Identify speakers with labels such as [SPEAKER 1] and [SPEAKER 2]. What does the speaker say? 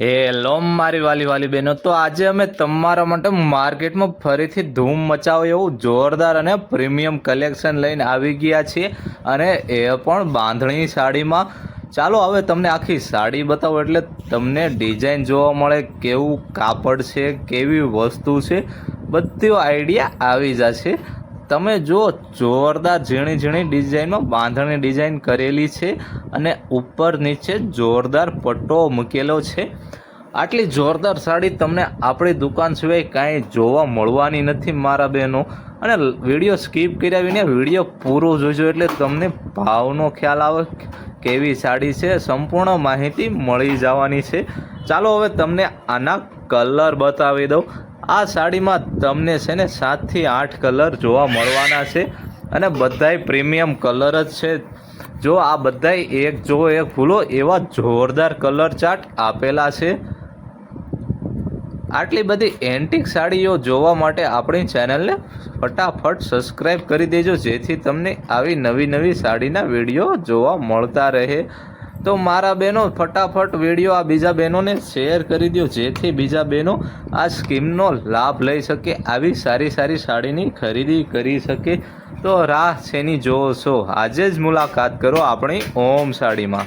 [SPEAKER 1] Hello મારી વાલી બહેનો, તો આજે અમે તમારા માટે માર્કેટમાં ફરીથી ધૂમ મચાવો એવું જોરદાર અને પ્રીમિયમ કલેક્શન લઈને આવી ગયા છીએ, અને એ પણ બાંધણી સાડીમાં. ચાલો હવે તમને આખી સાડી બતાવો એટલે તમને ડિઝાઇન જોવા મળે, કેવું કાપડ છે, કેવી વસ્તુ છે, બધી આઈડિયા આવી જશે. તમે જો જોરદાર ઝીણી ઝીણી ડિઝાઇનમાં બાંધણી ડિઝાઇન કરેલી છે, અને ઉપર નીચે જોરદાર પટ્ટો મૂકેલો છે. આટલી જોરદાર સાડી તમને આપણી દુકાન સિવાય કાંઈ જોવા મળવાની નથી મારા બહેનો. અને વિડીયો સ્કીપ કર્યા વિના વિડીયો પૂરો જોજો એટલે તમને ભાવનો ખ્યાલ આવે, કેવી સાડી છે, સંપૂર્ણ માહિતી મળી જવાની છે. ચાલો હવે તમને આના કલર બતાવી દઉં. આ સાડીમાં તમને છે ને 7 થી 8 કલર જોવા મળવાના છે, અને બધાય પ્રીમિયમ કલર જ છે. જો આ બધાય એક જો એક ભૂલો એવા જોરદાર કલર ચાર્ટ આપેલા છે. આટલી બધી એન્ટિક સાડીઓ જોવા માટે આપણી ચેનલને ફટાફટ સબસ્ક્રાઈબ કરી દેજો, જેથી તમને આવી નવી સાડીના વિડીયો જોવા મળતા રહે. તો મારા બહેનો ફટાફટ વિડીયો આ બીજા બહેનોને શેર કરી દો, જેથી બીજા બહેનો આ સ્કીમનો લાભ લઈ શકે, આવી સારી સાડીની ખરીદી કરી શકે. તો રાહ શેની જોશો, આજે જ મુલાકાત કરો આપણી ઓમ સાડીમાં.